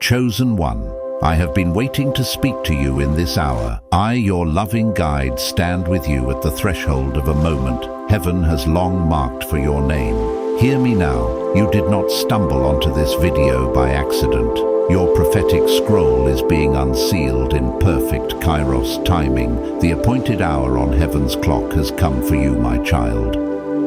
Chosen one, I have been waiting to speak to you in this hour. I, your loving guide, stand with you at the threshold of a moment heaven has long marked for your name. Hear me now. You did not stumble onto this video by accident. Your prophetic scroll is being unsealed in perfect kairos timing. The appointed hour on heaven's clock has come for you, my child.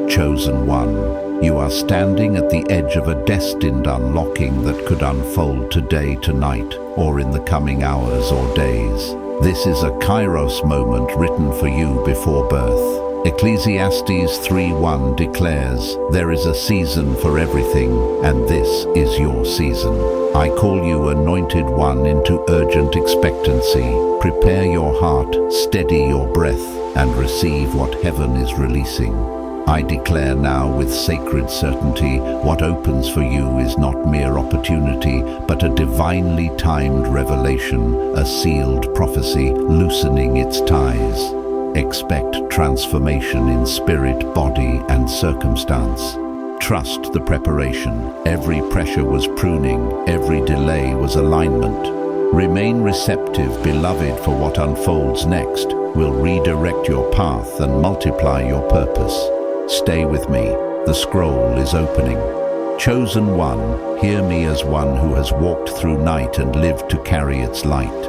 Chosen one, you are standing at the edge of a destined unlocking that could unfold today, tonight, or in the coming hours or days. This is a kairos moment written for you before birth. Ecclesiastes 3:1 declares, "There is a season for everything, and this is your season." I call you, anointed one, into urgent expectancy. Prepare your heart, steady your breath, and receive what heaven is releasing. I declare now with sacred certainty, what opens for you is not mere opportunity, but a divinely timed revelation, a sealed prophecy loosening its ties. Expect transformation in spirit, body, and circumstance. Trust the preparation. Every pressure was pruning, every delay was alignment. Remain receptive, beloved, for what unfolds next will redirect your path and multiply your purpose. Stay with me. The scroll is opening. Chosen one, hear me as one who has walked through night and lived to carry its light.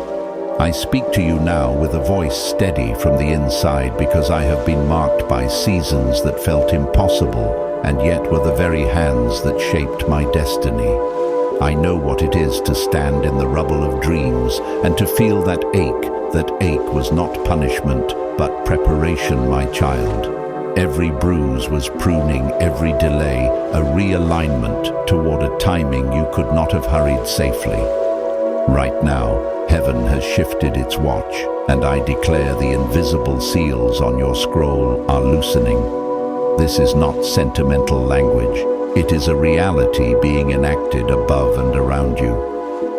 I speak to you now with a voice steady from the inside, because I have been marked by seasons that felt impossible and yet were the very hands that shaped my destiny. I know what it is to stand in the rubble of dreams and to feel that ache. That ache was not punishment, but preparation, my child. Every bruise was pruning, every delay a realignment toward a timing you could not have hurried safely. Right now, heaven has shifted its watch, and I declare the invisible seals on your scroll are loosening. This is not sentimental language. It is a reality being enacted above and around you.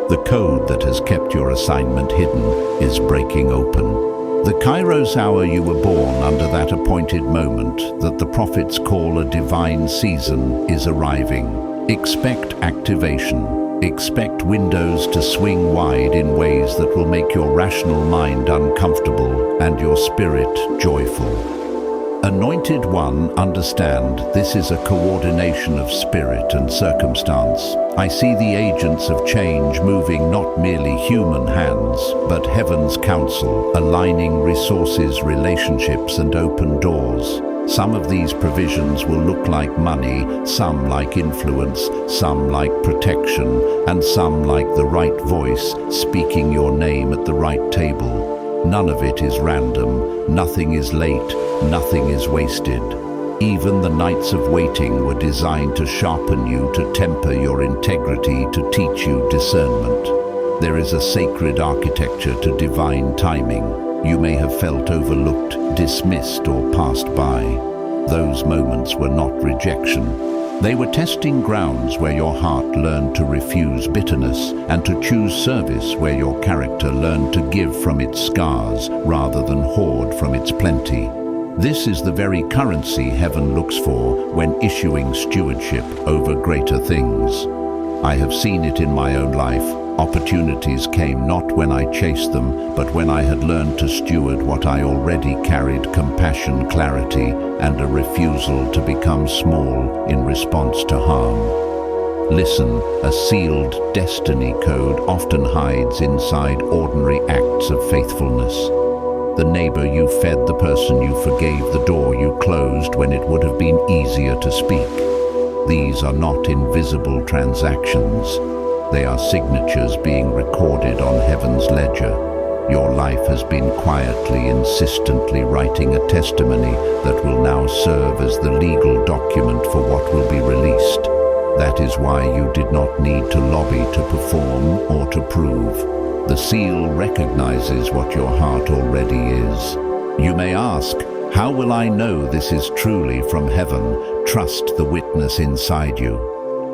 The code that has kept your assignment hidden is breaking open. The kairos hour you were born under, that appointed moment that the prophets call a divine season, is arriving. Expect activation. Expect windows to swing wide in ways that will make your rational mind uncomfortable and your spirit joyful. Anointed one, understand, this is a coordination of spirit and circumstance. I see the agents of change moving, not merely human hands, but heaven's counsel, aligning resources, relationships, and open doors. Some of these provisions will look like money, some like influence, some like protection, and some like the right voice speaking your name at the right table. None of it is random, nothing is late, nothing is wasted. Even the nights of waiting were designed to sharpen you, to temper your integrity, to teach you discernment. There is a sacred architecture to divine timing. You may have felt overlooked, dismissed, or passed by. Those moments were not rejection. They were testing grounds where your heart learned to refuse bitterness and to choose service, where your character learned to give from its scars rather than hoard from its plenty. This is the very currency heaven looks for when issuing stewardship over greater things. I have seen it in my own life. Opportunities came not when I chased them, but when I had learned to steward what I already carried: compassion, clarity, and a refusal to become small in response to harm. Listen, a sealed destiny code often hides inside ordinary acts of faithfulness. The neighbor you fed, the person you forgave, the door you closed when it would have been easier to speak. These are not invisible transactions. They are signatures being recorded on heaven's ledger. Your life has been quietly, insistently writing a testimony that will now serve as the legal document for what will be released. That is why you did not need to lobby, to perform, or to prove. The seal recognizes what your heart already is. You may ask, how will I know this is truly from heaven? Trust the witness inside you.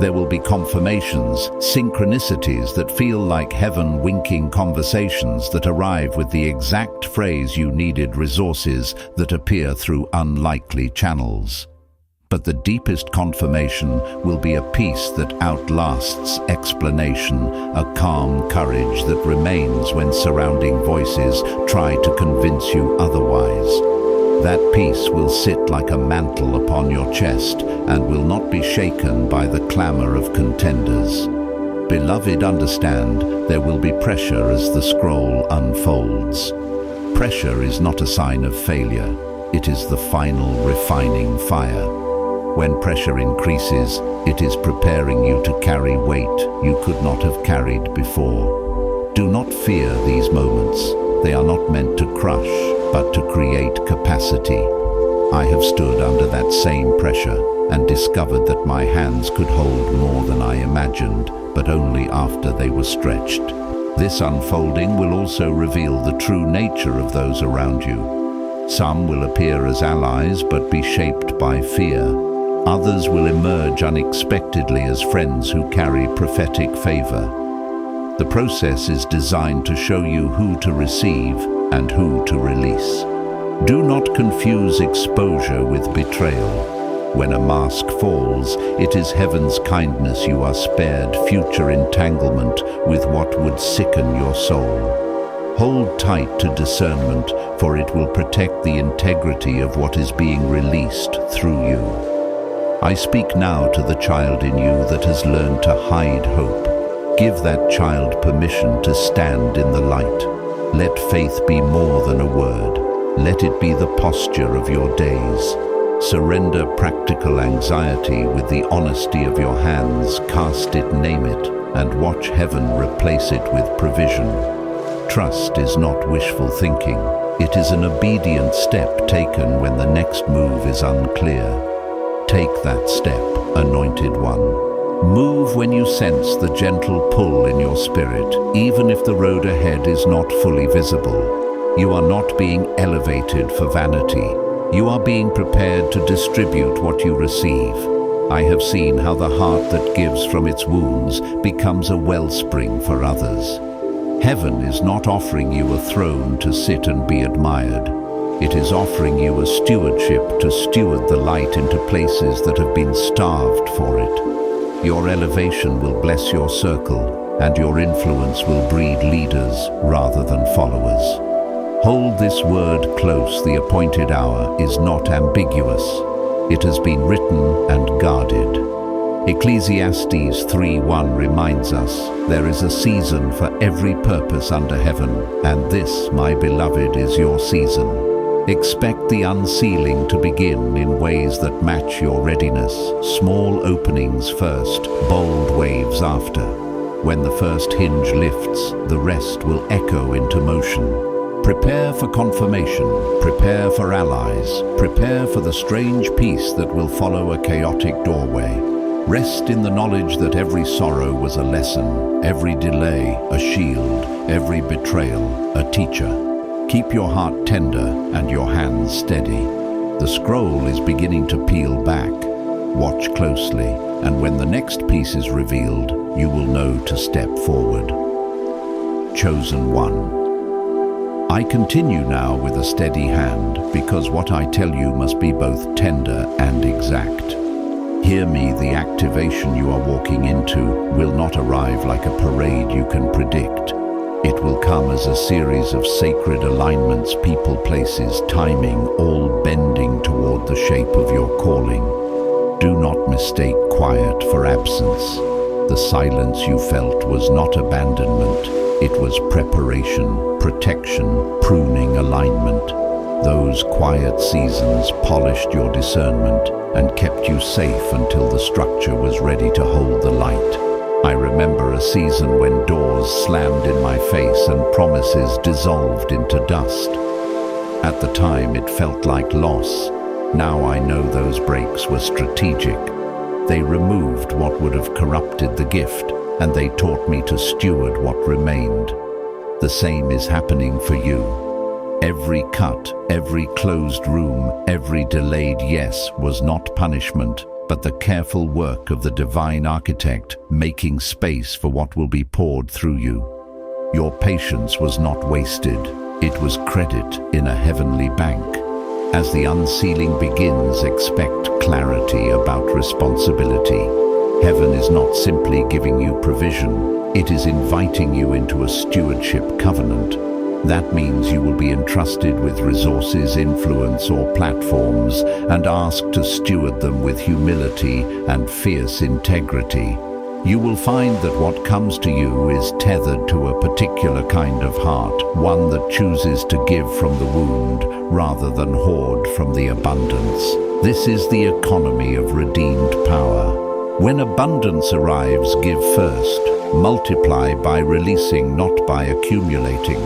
There will be confirmations, synchronicities that feel like heaven winking, conversations that arrive with the exact phrase you needed, resources that appear through unlikely channels. But the deepest confirmation will be a peace that outlasts explanation, a calm courage that remains when surrounding voices try to convince you otherwise. That peace will sit like a mantle upon your chest and will not be shaken by the clamor of contenders. Beloved, understand, there will be pressure as the scroll unfolds. Pressure is not a sign of failure. It is the final refining fire. When pressure increases, it is preparing you to carry weight you could not have carried before. Do not fear these moments. They are not meant to crush, but to create capacity. I have stood under that same pressure and discovered that my hands could hold more than I imagined, but only after they were stretched. This unfolding will also reveal the true nature of those around you. Some will appear as allies but be shaped by fear. Others will emerge unexpectedly as friends who carry prophetic favor. The process is designed to show you who to receive and who to release. Do not confuse exposure with betrayal. When a mask falls, it is heaven's kindness you are spared future entanglement with what would sicken your soul. Hold tight to discernment, for it will protect the integrity of what is being released through you. I speak now to the child in you that has learned to hide hope. Give that child permission to stand in the light. Let faith be more than a word. Let it be the posture of your days. Surrender practical anxiety with the honesty of your hands. Cast it, name it, and watch heaven replace it with provision. Trust is not wishful thinking. It is an obedient step taken when the next move is unclear. Take that step, anointed one. Move when you sense the gentle pull in your spirit, even if the road ahead is not fully visible. You are not being elevated for vanity. You are being prepared to distribute what you receive. I have seen how the heart that gives from its wounds becomes a wellspring for others. Heaven is not offering you a throne to sit and be admired. It is offering you a stewardship to steward the light into places that have been starved for it. Your elevation will bless your circle, and your influence will breed leaders rather than followers. Hold this word close. The appointed hour is not ambiguous. It has been written and guarded. Ecclesiastes 3:1 reminds us, there is a season for every purpose under heaven, and this, my beloved, is your season. Expect the unsealing to begin in ways that match your readiness. Small openings first, bold waves after. When the first hinge lifts, the rest will echo into motion. Prepare for confirmation, prepare for allies, prepare for the strange peace that will follow a chaotic doorway. Rest in the knowledge that every sorrow was a lesson, every delay a shield, every betrayal a teacher. Keep your heart tender and your hands steady. The scroll is beginning to peel back. Watch closely, and when the next piece is revealed, you will know to step forward. Chosen one. I continue now with a steady hand, because what I tell you must be both tender and exact. Hear me, the activation you are walking into will not arrive like a parade you can predict. It will come as a series of sacred alignments, people, places, timing, all bending toward the shape of your calling. Do not mistake quiet for absence. The silence you felt was not abandonment. It was preparation, protection, pruning, alignment. Those quiet seasons polished your discernment and kept you safe until the structure was ready to hold the light. I remember a season when doors slammed in my face and promises dissolved into dust. At the time, it felt like loss. Now I know those breaks were strategic. They removed what would have corrupted the gift, and they taught me to steward what remained. The same is happening for you. Every cut, every closed room, every delayed yes was not punishment, but the careful work of the divine architect, making space for what will be poured through you. Your patience was not wasted. It was credit in a heavenly bank. As the unsealing begins, expect clarity about responsibility. Heaven is not simply giving you provision, it is inviting you into a stewardship covenant. That means you will be entrusted with resources, influence, or platforms, and asked to steward them with humility and fierce integrity. You will find that what comes to you is tethered to a particular kind of heart, one that chooses to give from the wound rather than hoard from the abundance. This is the economy of redeemed power. When abundance arrives, give first. Multiply by releasing, not by accumulating.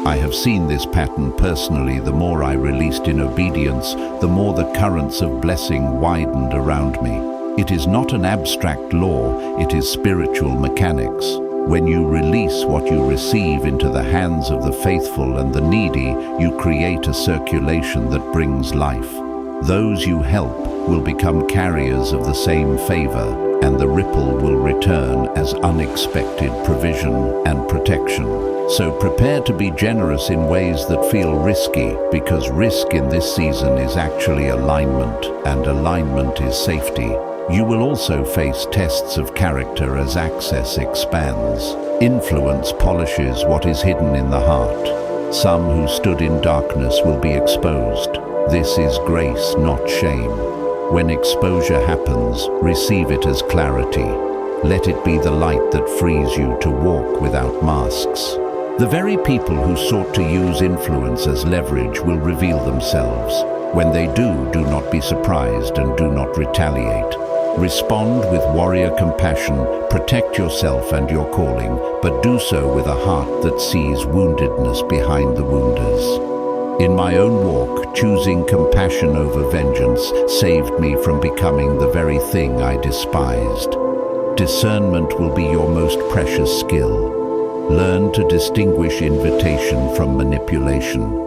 I have seen this pattern personally. The more I released in obedience, the more the currents of blessing widened around me. It is not an abstract law, it is spiritual mechanics. When you release what you receive into the hands of the faithful and the needy, you create a circulation that brings life. Those you help will become carriers of the same favor, and the ripple will return as unexpected provision and protection. So prepare to be generous in ways that feel risky, because risk in this season is actually alignment, and alignment is safety. You will also face tests of character as access expands. Influence polishes what is hidden in the heart. Some who stood in darkness will be exposed. This is grace, not shame. When exposure happens, receive it as clarity. Let it be the light that frees you to walk without masks. The very people who sought to use influence as leverage will reveal themselves. When they do not be surprised and do not retaliate. Respond with warrior compassion, protect yourself and your calling, but do so with a heart that sees woundedness behind the wounders. In my own walk, choosing compassion over vengeance saved me from becoming the very thing I despised. Discernment will be your most precious skill. Learn to distinguish invitation from manipulation.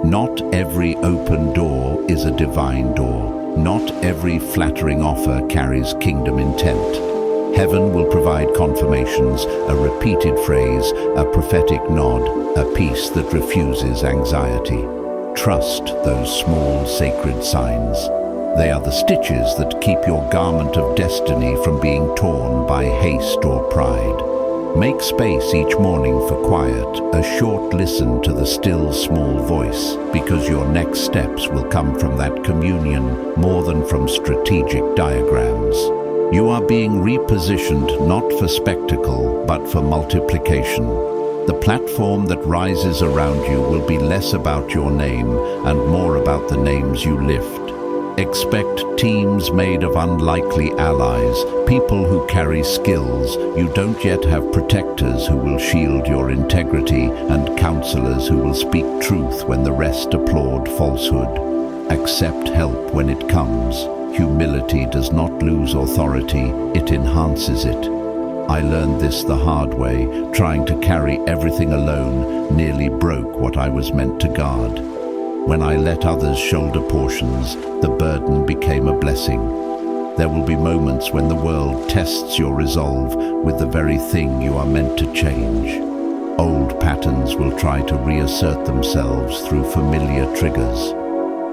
Not every open door is a divine door. Not every flattering offer carries kingdom intent. Heaven will provide confirmations, a repeated phrase, a prophetic nod, a peace that refuses anxiety. Trust those small sacred signs. They are the stitches that keep your garment of destiny from being torn by haste or pride. Make space each morning for quiet, a short listen to the still small voice, because your next steps will come from that communion more than from strategic diagrams. You are being repositioned not for spectacle, but for multiplication. The platform that rises around you will be less about your name and more about the names you lift. Expect teams made of unlikely allies, people who carry skills. You don't yet have protectors who will shield your integrity, and counselors who will speak truth when the rest applaud falsehood. Accept help when it comes. Humility does not lose authority, it enhances it. I learned this the hard way. Trying to carry everything alone nearly broke what I was meant to guard. When I let others shoulder portions, the burden became a blessing. There will be moments when the world tests your resolve with the very thing you are meant to change. Old patterns will try to reassert themselves through familiar triggers.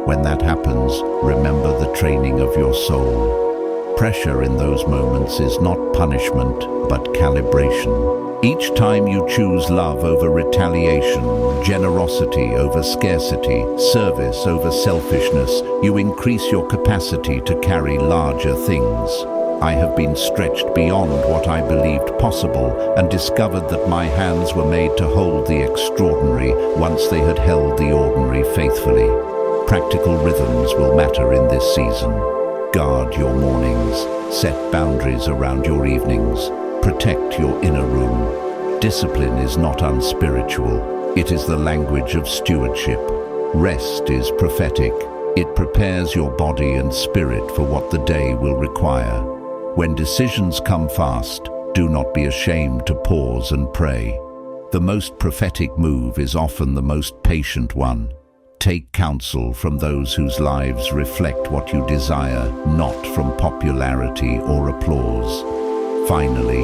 When that happens, remember the training of your soul. Pressure in those moments is not punishment, but calibration. Each time you choose love over retaliation, generosity over scarcity, service over selfishness, you increase your capacity to carry larger things. I have been stretched beyond what I believed possible and discovered that my hands were made to hold the extraordinary once they had held the ordinary faithfully. Practical rhythms will matter in this season. Guard your mornings, set boundaries around your evenings. Protect your inner room. Discipline is not unspiritual. It is the language of stewardship. Rest is prophetic. It prepares your body and spirit for what the day will require. When decisions come fast, do not be ashamed to pause and pray. The most prophetic move is often the most patient one. Take counsel from those whose lives reflect what you desire, not from popularity or applause. Finally,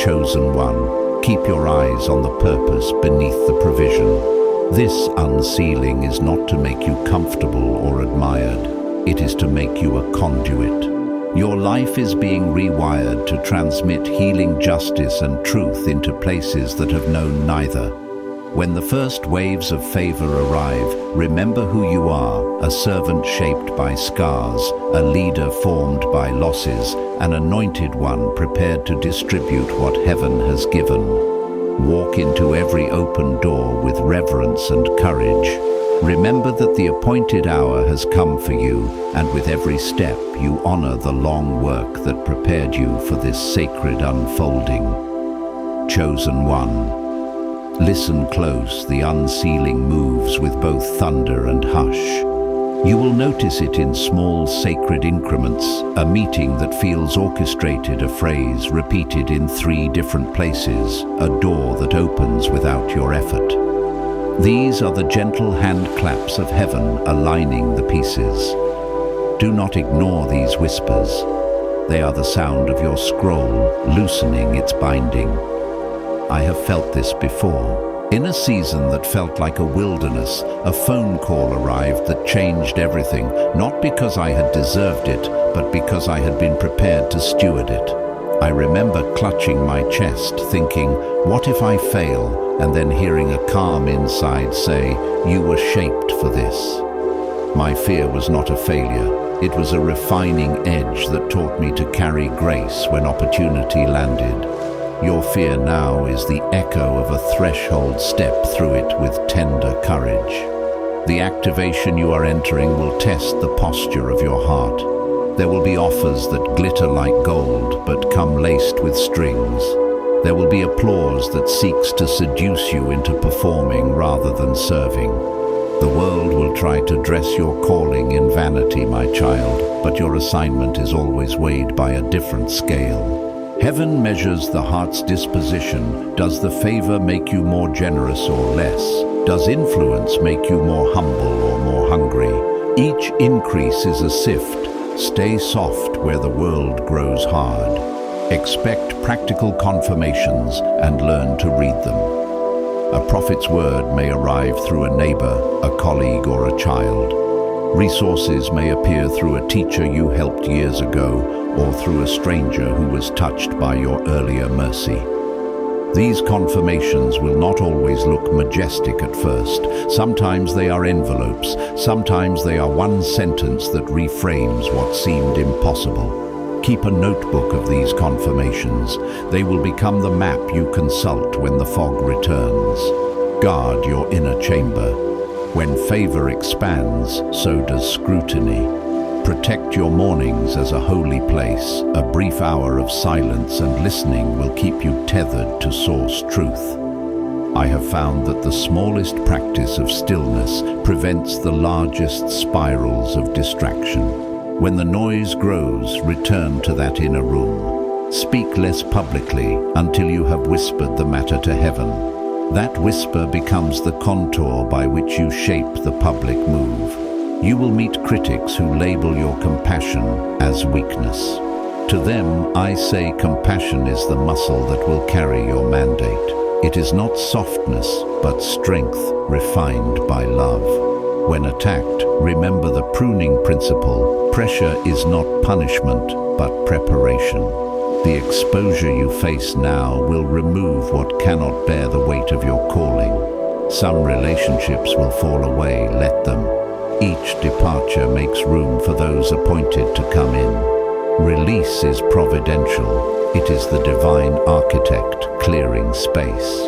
chosen one, keep your eyes on the purpose beneath the provision. This unsealing is not to make you comfortable or admired. It is to make you a conduit. Your life is being rewired to transmit healing justice and truth into places that have known neither. When the first waves of favor arrive, remember who you are, a servant shaped by scars, a leader formed by losses, an anointed one prepared to distribute what heaven has given. Walk into every open door with reverence and courage. Remember that the appointed hour has come for you, and with every step you honor the long work that prepared you for this sacred unfolding. Chosen one. Listen close, the unsealing moves with both thunder and hush. You will notice it in small sacred increments, a meeting that feels orchestrated, a phrase repeated in 3 different places, a door that opens without your effort. These are the gentle hand claps of heaven aligning the pieces. Do not ignore these whispers. They are the sound of your scroll, loosening its binding. I have felt this before. In a season that felt like a wilderness, a phone call arrived that changed everything, not because I had deserved it, but because I had been prepared to steward it. I remember clutching my chest, thinking, what if I fail? And then hearing a calm inside say, you were shaped for this. My fear was not a failure. It was a refining edge that taught me to carry grace when opportunity landed. Your fear now is the echo of a threshold. Step through it with tender courage. The activation you are entering will test the posture of your heart. There will be offers that glitter like gold but come laced with strings. There will be applause that seeks to seduce you into performing rather than serving. The world will try to dress your calling in vanity, my child, but your assignment is always weighed by a different scale. Heaven measures the heart's disposition. Does the favor make you more generous or less? Does influence make you more humble or more hungry? Each increase is a sift. Stay soft where the world grows hard. Expect practical confirmations and learn to read them. A prophet's word may arrive through a neighbor, a colleague, or a child. Resources may appear through a teacher you helped years ago, or through a stranger who was touched by your earlier mercy. These confirmations will not always look majestic at first. Sometimes they are envelopes. Sometimes they are one sentence that reframes what seemed impossible. Keep a notebook of these confirmations. They will become the map you consult when the fog returns. Guard your inner chamber. When favor expands, so does scrutiny. Protect your mornings as a holy place. A brief hour of silence and listening will keep you tethered to source truth. I have found that the smallest practice of stillness prevents the largest spirals of distraction. When the noise grows, return to that inner room. Speak less publicly until you have whispered the matter to heaven. That whisper becomes the contour by which you shape the public move. You will meet critics who label your compassion as weakness. To them, I say compassion is the muscle that will carry your mandate. It is not softness, but strength refined by love. When attacked, remember the pruning principle. Pressure is not punishment, but preparation. The exposure you face now will remove what cannot bear the weight of your calling. Some relationships will fall away, let them. Each departure makes room for those appointed to come in. Release is providential. It is the divine architect clearing space.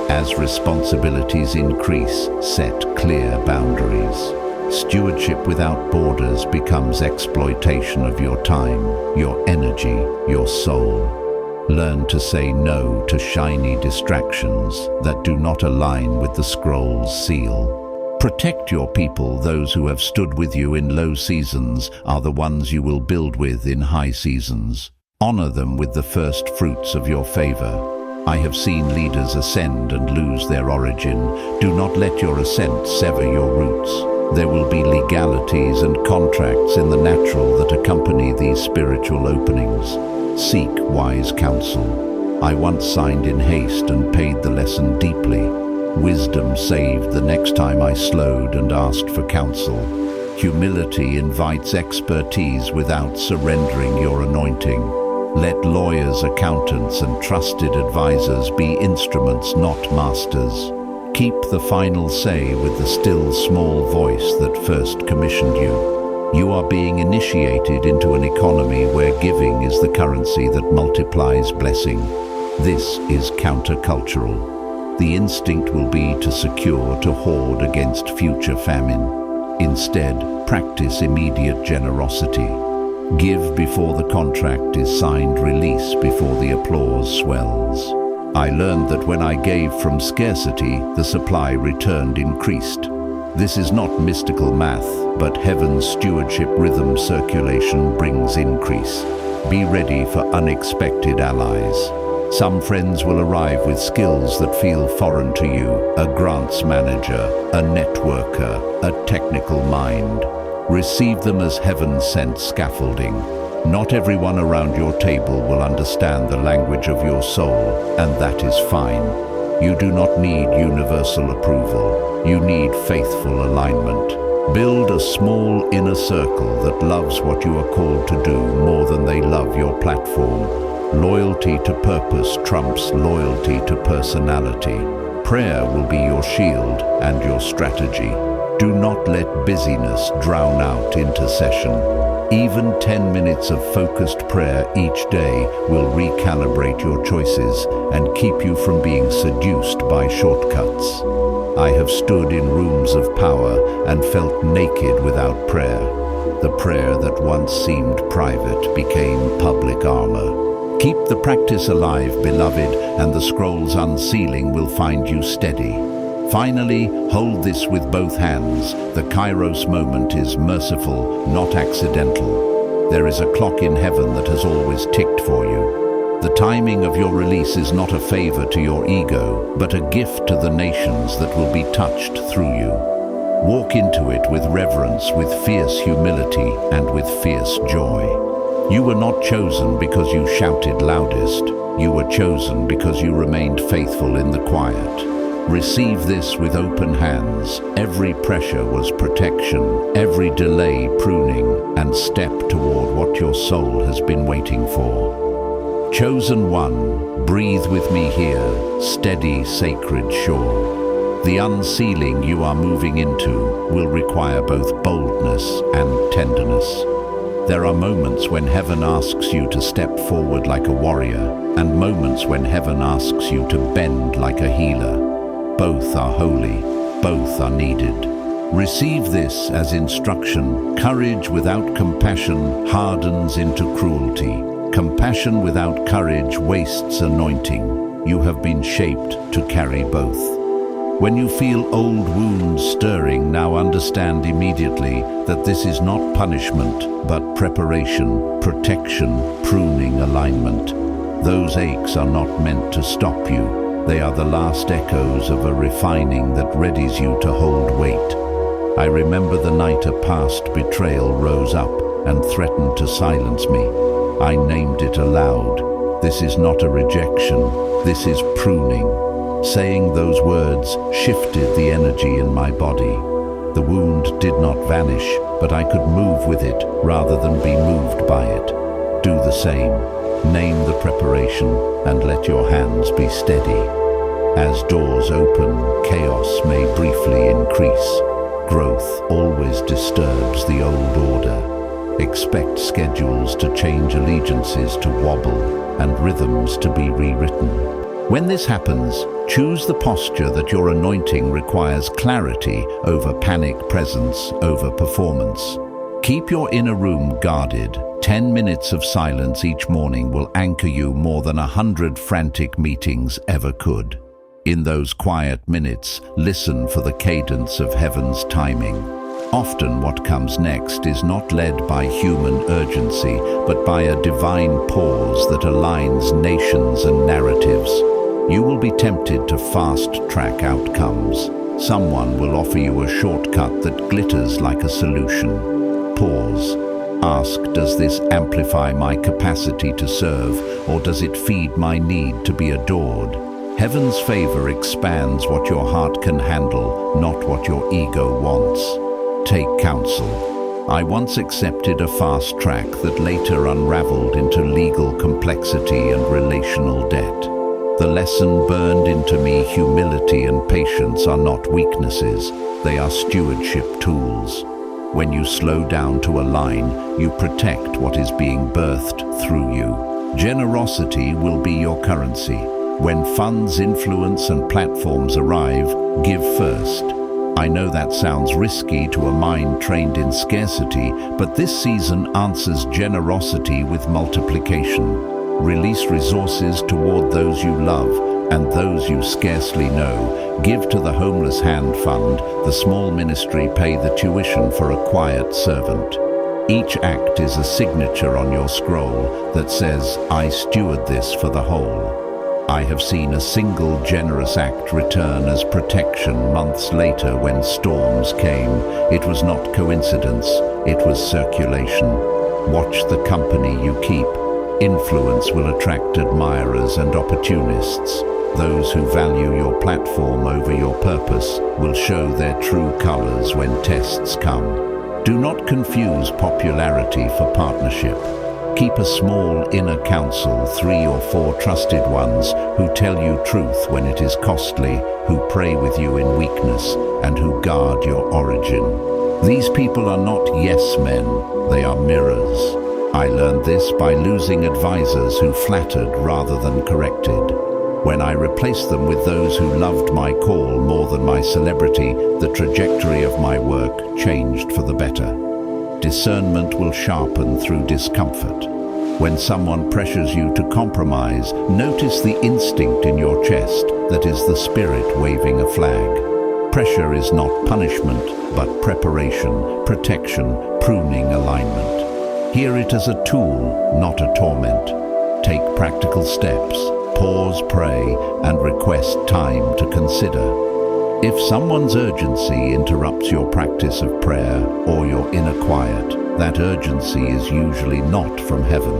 As responsibilities increase, set clear boundaries. Stewardship without borders becomes exploitation of your time, your energy, your soul. Learn to say no to shiny distractions that do not align with the scroll's seal. Protect your people. Those who have stood with you in low seasons are the ones you will build with in high seasons. Honor them with the first fruits of your favor. I have seen leaders ascend and lose their origin. Do not let your ascent sever your roots. There will be legalities and contracts in the natural that accompany these spiritual openings. Seek wise counsel. I once signed in haste and paid the lesson deeply. Wisdom saved the next time I slowed and asked for counsel. Humility invites expertise without surrendering your anointing. Let lawyers, accountants, and trusted advisors be instruments, not masters. Keep the final say with the still small voice that first commissioned you. You are being initiated into an economy where giving is the currency that multiplies blessing. This is countercultural. The instinct will be to secure, to hoard against future famine. Instead, practice immediate generosity. Give before the contract is signed, release before the applause swells. I learned that when I gave from scarcity, the supply returned increased. This is not mystical math, but heaven's stewardship rhythm. Circulation brings increase. Be ready for unexpected allies. Some friends will arrive with skills that feel foreign to you: a grants manager, a networker, a technical mind. Receive them as heaven-sent scaffolding. Not everyone around your table will understand the language of your soul, and that is fine. You do not need universal approval. You need faithful alignment. Build a small inner circle that loves what you are called to do more than they love your platform. Loyalty to purpose trumps loyalty to personality. Prayer will be your shield and your strategy. Do not let busyness drown out intercession. Even 10 minutes of focused prayer each day will recalibrate your choices and keep you from being seduced by shortcuts. I have stood in rooms of power and felt naked without prayer. The prayer that once seemed private became public armor. Keep the practice alive, beloved, and the scroll's unsealing will find you steady. Finally, hold this with both hands. The kairos moment is merciful, not accidental. There is a clock in heaven that has always ticked for you. The timing of your release is not a favor to your ego, but a gift to the nations that will be touched through you. Walk into it with reverence, with fierce humility, and with fierce joy. You were not chosen because you shouted loudest. You were chosen because you remained faithful in the quiet. Receive this with open hands. Every pressure was protection, every delay pruning, and step toward what your soul has been waiting for. Chosen one, breathe with me here, steady, sacred shore. The unsealing you are moving into will require both boldness and tenderness. There are moments when heaven asks you to step forward like a warrior, and moments when heaven asks you to bend like a healer. Both are holy, both are needed. Receive this as instruction. Courage without compassion hardens into cruelty. Compassion without courage wastes anointing. You have been shaped to carry both. When you feel old wounds stirring, now understand immediately that this is not punishment, but preparation, protection, pruning, alignment. Those aches are not meant to stop you. They are the last echoes of a refining that readies you to hold weight. I remember the night a past betrayal rose up and threatened to silence me. I named it aloud. This is not a rejection, this is pruning. Saying those words shifted the energy in my body. The wound did not vanish, but I could move with it rather than be moved by it. Do the same. Name the preparation and let your hands be steady. As doors open, chaos may briefly increase. Growth always disturbs the old order. Expect schedules to change, allegiances to wobble, and rhythms to be rewritten. When this happens, choose the posture that your anointing requires: clarity over panic, presence over performance. Keep your inner room guarded. 10 minutes of silence each morning will anchor you more than 100 frantic meetings ever could. In those quiet minutes, listen for the cadence of heaven's timing. Often what comes next is not led by human urgency, but by a divine pause that aligns nations and narratives. You will be tempted to fast-track outcomes. Someone will offer you a shortcut that glitters like a solution. Pause. Ask, does this amplify my capacity to serve, or does it feed my need to be adored? Heaven's favor expands what your heart can handle, not what your ego wants. Take counsel. I once accepted a fast track that later unraveled into legal complexity and relational debt. The lesson burned into me: humility and patience are not weaknesses, they are stewardship tools. When you slow down to align, you protect what is being birthed through you. Generosity will be your currency. When funds, influence, and platforms arrive, give first. I know that sounds risky to a mind trained in scarcity, but this season answers generosity with multiplication. Release resources toward those you love and those you scarcely know. Give to the Homeless Hand Fund, the small ministry. Pay the tuition for a quiet servant. Each act is a signature on your scroll that says, I steward this for the whole. I have seen a single generous act return as protection months later when storms came. It was not coincidence, it was circulation. Watch the company you keep. Influence will attract admirers and opportunists. Those who value your platform over your purpose will show their true colors when tests come. Do not confuse popularity for partnership. Keep a small inner council, 3 or 4 trusted ones who tell you truth when it is costly, who pray with you in weakness, and who guard your origin. These people are not yes men, they are mirrors. I learned this by losing advisors who flattered rather than corrected. When I replaced them with those who loved my call more than my celebrity, the trajectory of my work changed for the better. Discernment will sharpen through discomfort. When someone pressures you to compromise, notice the instinct in your chest that is the spirit waving a flag. Pressure is not punishment, but preparation, protection, pruning, alignment. Hear it as a tool, not a torment. Take practical steps, pause, pray, and request time to consider. If someone's urgency interrupts your practice of prayer or your inner quiet, that urgency is usually not from heaven.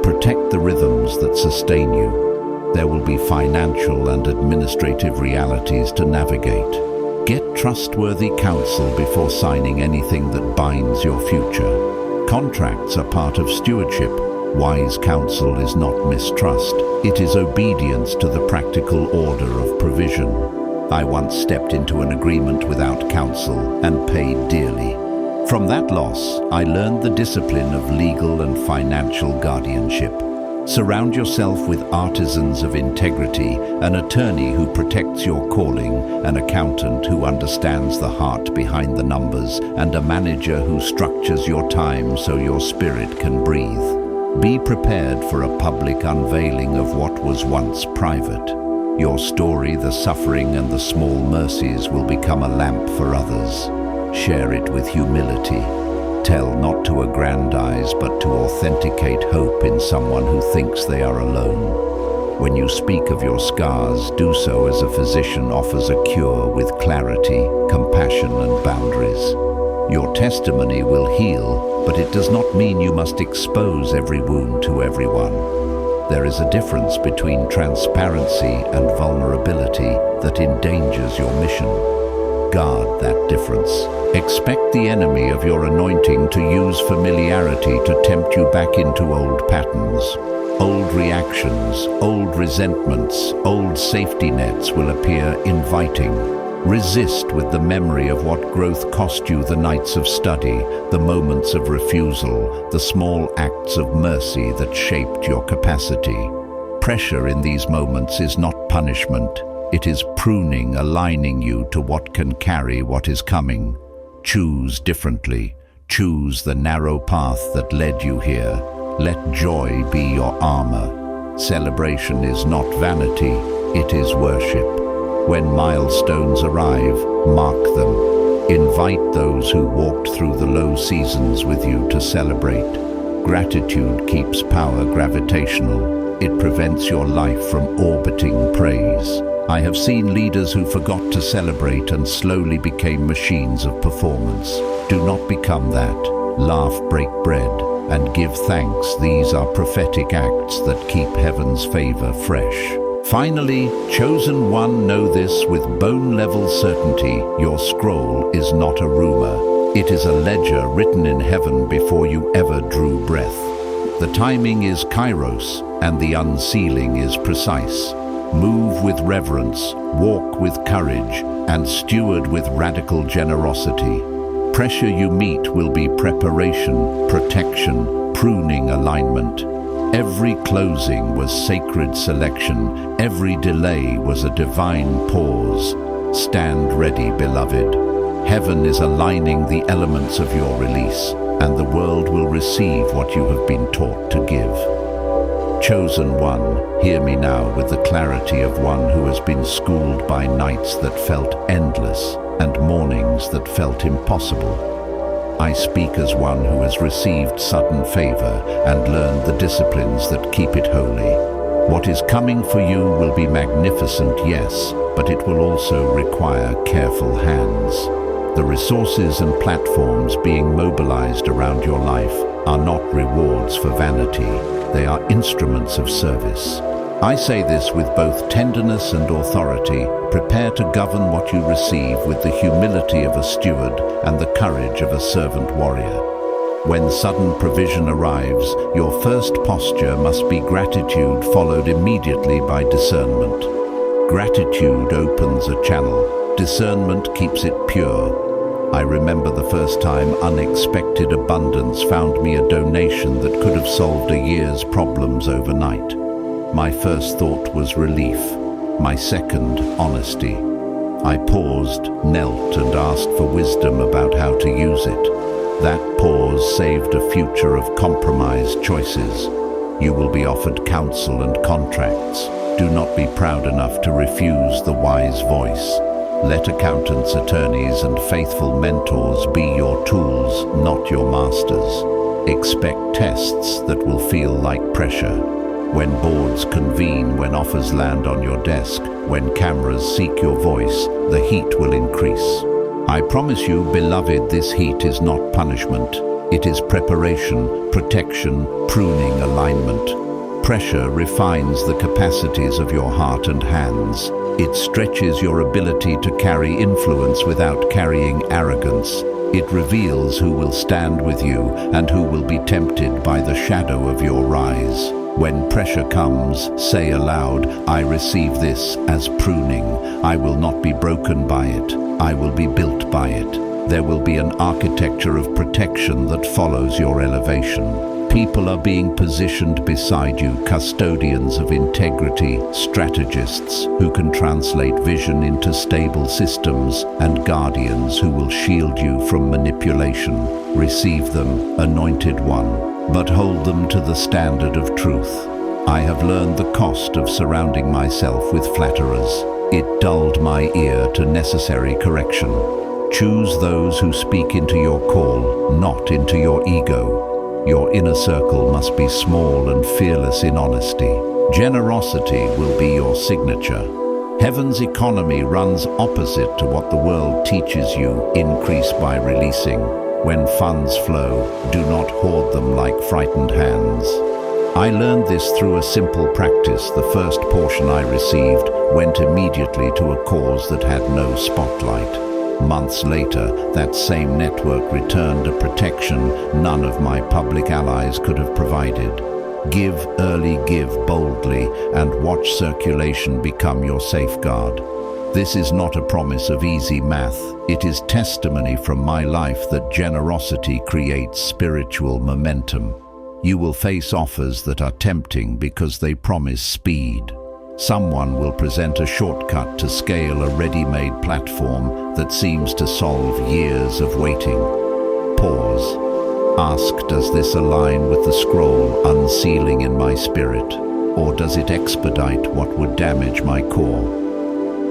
Protect the rhythms that sustain you. There will be financial and administrative realities to navigate. Get trustworthy counsel before signing anything that binds your future. Contracts are part of stewardship. Wise counsel is not mistrust. It is obedience to the practical order of provision. I once stepped into an agreement without counsel and paid dearly. From that loss, I learned the discipline of legal and financial guardianship. Surround yourself with artisans of integrity, an attorney who protects your calling, an accountant who understands the heart behind the numbers, and a manager who structures your time so your spirit can breathe. Be prepared for a public unveiling of what was once private. Your story, the suffering and the small mercies will become a lamp for others. Share it with humility. Tell not to aggrandize, but to authenticate hope in someone who thinks they are alone. When you speak of your scars, do so as a physician offers a cure with clarity, compassion, and boundaries. Your testimony will heal, but it does not mean you must expose every wound to everyone. There is a difference between transparency and vulnerability that endangers your mission. Guard that difference. Expect the enemy of your anointing to use familiarity to tempt you back into old patterns. Old reactions, old resentments, old safety nets will appear inviting. Resist with the memory of what growth cost you: the nights of study, the moments of refusal, the small acts of mercy that shaped your capacity. Pressure in these moments is not punishment. It is pruning, aligning you to what can carry what is coming. Choose differently. Choose the narrow path that led you here. Let joy be your armor. Celebration is not vanity, it is worship. When milestones arrive, mark them. Invite those who walked through the low seasons with you to celebrate. Gratitude keeps power gravitational. It prevents your life from orbiting praise. I have seen leaders who forgot to celebrate and slowly became machines of performance. Do not become that. Laugh, break bread, and give thanks. These are prophetic acts that keep heaven's favor fresh. Finally, chosen one, know this with bone-level certainty: your scroll is not a rumor. It is a ledger written in heaven before you ever drew breath. The timing is kairos, and the unsealing is precise. Move with reverence, walk with courage, and steward with radical generosity. Pressure you meet will be preparation, protection, pruning, alignment. Every closing was sacred selection. Every delay was a divine pause. Stand ready, beloved. Heaven is aligning the elements of your release, and the world will receive what you have been taught to give. Chosen one, hear me now with the clarity of one who has been schooled by nights that felt endless and mornings that felt impossible. I speak as one who has received sudden favor and learned the disciplines that keep it holy. What is coming for you will be magnificent, yes, but it will also require careful hands. The resources and platforms being mobilized around your life are not rewards for vanity. They are instruments of service. I say this with both tenderness and authority. Prepare to govern what you receive with the humility of a steward and the courage of a servant warrior. When sudden provision arrives, your first posture must be gratitude, followed immediately by discernment. Gratitude opens a channel. Discernment keeps it pure. I remember the first time unexpected abundance found me a donation that could have solved a year's problems overnight. My first thought was relief. My second, honesty. I paused, knelt, and asked for wisdom about how to use it. That pause saved a future of compromised choices. You will be offered counsel and contracts. Do not be proud enough to refuse the wise voice. Let accountants, attorneys, and faithful mentors be your tools, not your masters. Expect tests that will feel like pressure. When boards convene, when offers land on your desk, when cameras seek your voice, the heat will increase. I promise you, beloved, this heat is not punishment. It is preparation, protection, pruning, alignment. Pressure refines the capacities of your heart and hands. It stretches your ability to carry influence without carrying arrogance. It reveals who will stand with you and who will be tempted by the shadow of your rise. When pressure comes, say aloud, I receive this as pruning. I will not be broken by it. I will be built by it. There will be an architecture of protection that follows your elevation. People are being positioned beside you, custodians of integrity, strategists who can translate vision into stable systems, and guardians who will shield you from manipulation. Receive them, anointed one, but hold them to the standard of truth. I have learned the cost of surrounding myself with flatterers. It dulled my ear to necessary correction. Choose those who speak into your call, not into your ego. Your inner circle must be small and fearless in honesty. Generosity will be your signature. Heaven's economy runs opposite to what the world teaches you. Increase by releasing. When funds flow, do not hoard them like frightened hands. I learned this through a simple practice. The first portion I received went immediately to a cause that had no spotlight. Months later, that same network returned a protection none of my public allies could have provided. Give early, give boldly, and watch circulation become your safeguard. This is not a promise of easy math. It is testimony from my life that generosity creates spiritual momentum. You will face offers that are tempting because they promise speed. Someone will present a shortcut to scale a ready-made platform that seems to solve years of waiting. Pause. Ask, does this align with the scroll unsealing in my spirit, or does it expedite what would damage my core?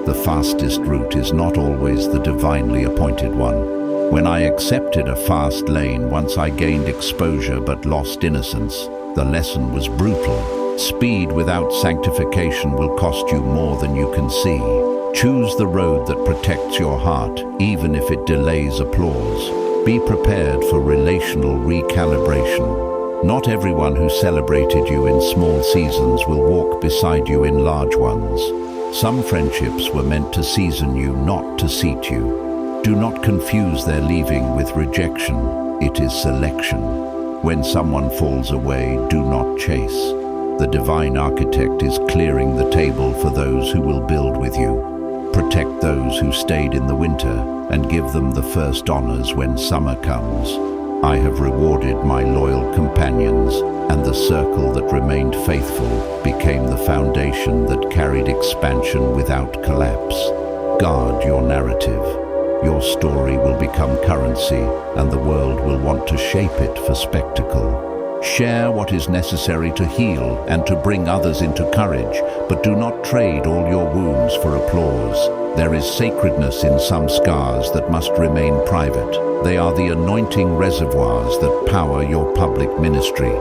The fastest route is not always the divinely appointed one. When I accepted a fast lane, once I gained exposure but lost innocence. The lesson was brutal. Speed without sanctification will cost you more than you can see. Choose the road that protects your heart, even if it delays applause. Be prepared for relational recalibration. Not everyone who celebrated you in small seasons will walk beside you in large ones. Some friendships were meant to season you, not to seat you. Do not confuse their leaving with rejection. It is selection. When someone falls away, do not chase. The divine architect is clearing the table for those who will build with you. Protect those who stayed in the winter and give them the first honors when summer comes. I have rewarded my loyal companions, and the circle that remained faithful became the foundation that carried expansion without collapse. Guard your narrative. Your story will become currency, and the world will want to shape it for spectacle. Share what is necessary to heal and to bring others into courage, but do not trade all your wounds for applause. There is sacredness in some scars that must remain private. They are the anointing reservoirs that power your public ministry.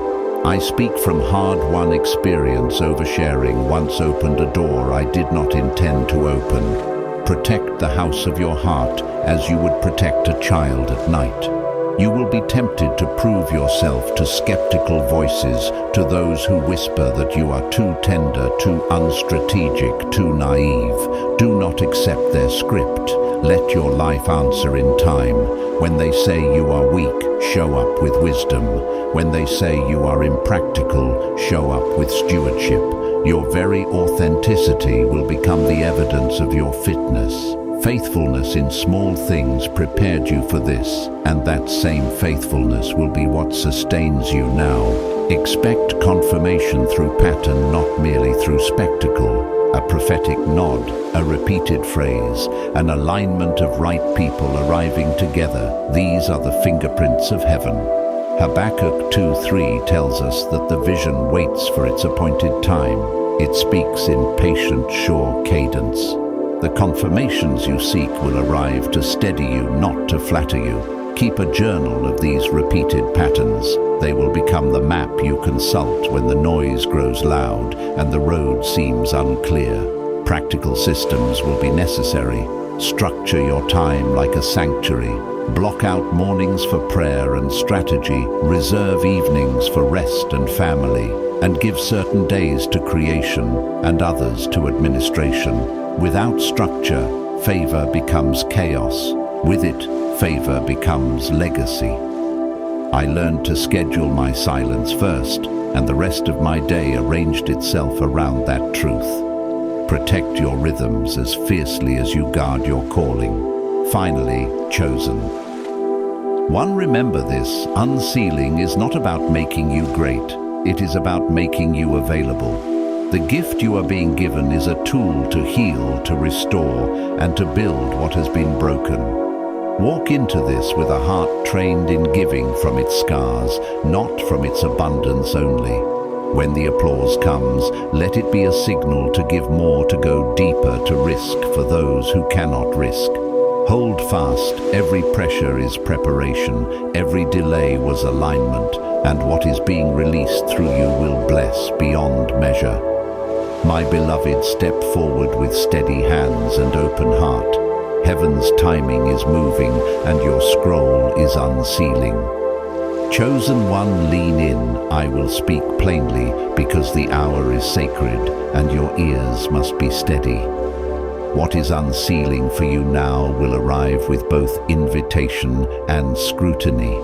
I speak from hard-won experience. Oversharing once opened a door I did not intend to open. Protect the house of your heart as you would protect a child at night. You will be tempted to prove yourself to skeptical voices, to those who whisper that you are too tender, too unstrategic, too naive. Do not accept their script. Let your life answer in time. When they say you are weak, show up with wisdom. When they say you are impractical, show up with stewardship. Your very authenticity will become the evidence of your fitness. Faithfulness in small things prepared you for this, and that same faithfulness will be what sustains you now. Expect confirmation through pattern, not merely through spectacle. A prophetic nod, a repeated phrase, an alignment of right people arriving together. These are the fingerprints of heaven. Habakkuk 2:3 tells us that the vision waits for its appointed time. It speaks in patient, sure cadence. The confirmations you seek will arrive to steady you, not to flatter you. Keep a journal of these repeated patterns. They will become the map you consult when the noise grows loud and the road seems unclear. Practical systems will be necessary. Structure your time like a sanctuary. Block out mornings for prayer and strategy. Reserve evenings for rest and family. And give certain days to creation and others to administration. Without structure, favor becomes chaos. With it, favor becomes legacy. I learned to schedule my silence first, and the rest of my day arranged itself around that truth. Protect your rhythms as fiercely as you guard your calling. Finally, chosen. One, remember this: unsealing is not about making you great. It is about making you available. The gift you are being given is a tool to heal, to restore, and to build what has been broken. Walk into this with a heart trained in giving from its scars, not from its abundance only. When the applause comes, let it be a signal to give more, to go deeper, to risk for those who cannot risk. Hold fast. Every pressure is preparation. Every delay was alignment, and what is being released through you will bless beyond measure. My beloved, step forward with steady hands and open heart. Heaven's timing is moving, and your scroll is unsealing. Chosen one, lean in. I will speak plainly, because the hour is sacred, and your ears must be steady. What is unsealing for you now will arrive with both invitation and scrutiny.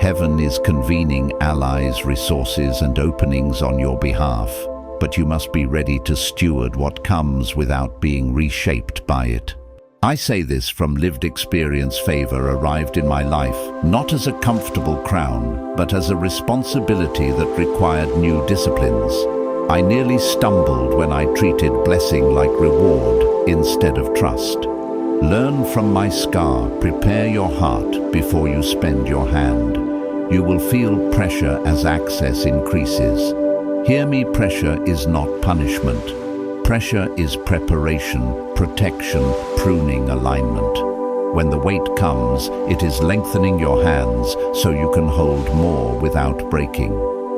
Heaven is convening allies, resources, and openings on your behalf, but you must be ready to steward what comes without being reshaped by it. I say this from lived experience. Favor arrived in my life, not as a comfortable crown, but as a responsibility that required new disciplines. I nearly stumbled when I treated blessing like reward instead of trust. Learn from my scar. Prepare your heart before you spend your hand. You will feel pressure as access increases. Hear me, pressure is not punishment. Pressure is preparation, protection, pruning, alignment. When the weight comes, it is lengthening your hands so you can hold more without breaking.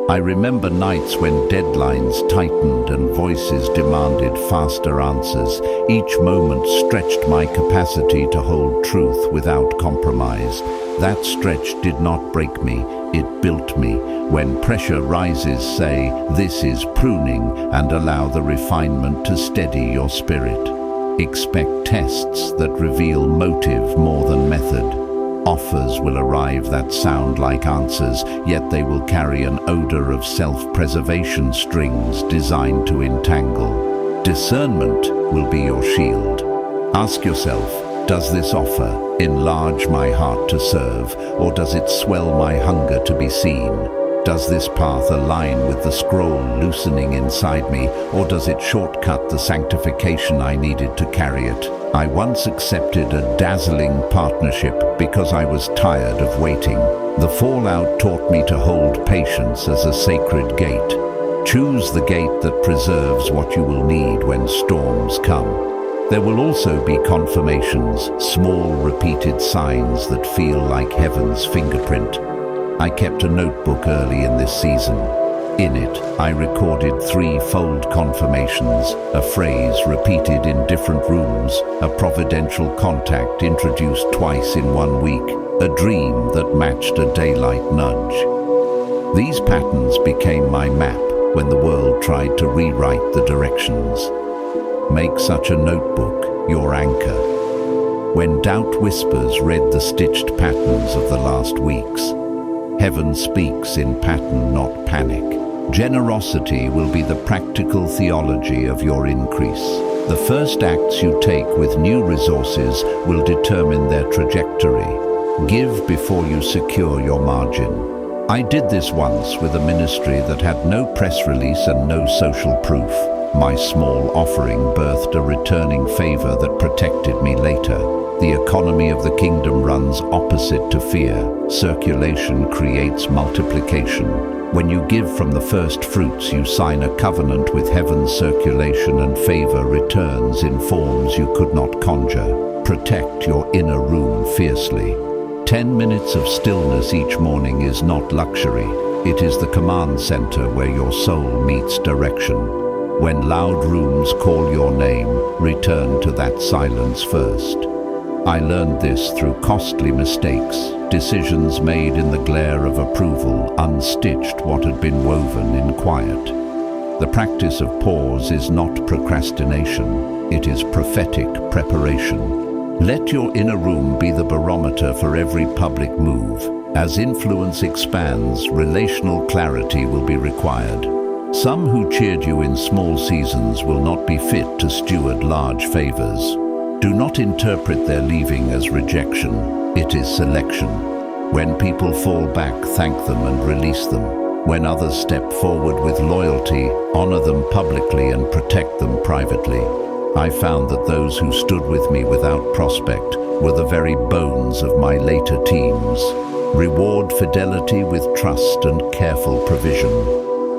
I remember nights when deadlines tightened and voices demanded faster answers. Each moment stretched my capacity to hold truth without compromise. That stretch did not break me, it built me. When pressure rises, say, "This is pruning," and allow the refinement to steady your spirit. Expect tests that reveal motive more than method. Offers will arrive that sound like answers, yet they will carry an odor of self-preservation strings designed to entangle. Discernment will be your shield. Ask yourself, does this offer enlarge my heart to serve, or does it swell my hunger to be seen? Does this path align with the scroll loosening inside me, or does it shortcut the sanctification I needed to carry it? I once accepted a dazzling partnership because I was tired of waiting. The fallout taught me to hold patience as a sacred gate. Choose the gate that preserves what you will need when storms come. There will also be confirmations, small repeated signs that feel like heaven's fingerprint. I kept a notebook early in this season. In it, I recorded 3-fold confirmations, a phrase repeated in different rooms, a providential contact introduced twice in 1 week, a dream that matched a daylight nudge. These patterns became my map when the world tried to rewrite the directions. Make such a notebook your anchor. When doubt whispers, read the stitched patterns of the last weeks. Heaven speaks in pattern, not panic. Generosity will be the practical theology of your increase. The first acts you take with new resources will determine their trajectory. Give before you secure your margin. I did this once with a ministry that had no press release and no social proof. My small offering birthed a returning favor that protected me later. The economy of the kingdom runs opposite to fear. Circulation creates multiplication. When you give from the first fruits, you sign a covenant with heaven's circulation, and favor returns in forms you could not conjure. Protect your inner room fiercely. 10 minutes of stillness each morning is not luxury. It is the command center where your soul meets direction. When loud rooms call your name, return to that silence first. I learned this through costly mistakes, decisions made in the glare of approval, unstitched what had been woven in quiet. The practice of pause is not procrastination, it is prophetic preparation. Let your inner room be the barometer for every public move. As influence expands, relational clarity will be required. Some who cheered you in small seasons will not be fit to steward large favors. Do not interpret their leaving as rejection. It is selection. When people fall back, thank them and release them. When others step forward with loyalty, honor them publicly and protect them privately. I found that those who stood with me without prospect were the very bones of my later teams. Reward fidelity with trust and careful provision.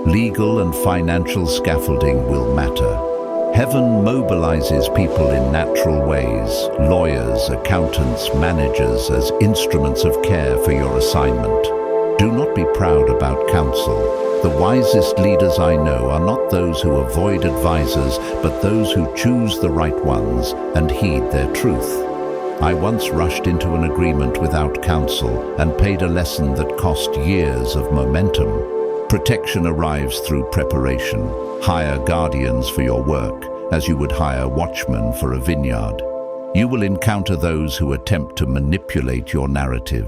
Legal and financial scaffolding will matter. Heaven mobilizes people in natural ways, lawyers, accountants, managers, as instruments of care for your assignment. Do not be proud about counsel. The wisest leaders I know are not those who avoid advisors, but those who choose the right ones and heed their truth. I once rushed into an agreement without counsel and paid a lesson that cost years of momentum. Protection arrives through preparation. Hire guardians for your work, as you would hire watchmen for a vineyard. You will encounter those who attempt to manipulate your narrative.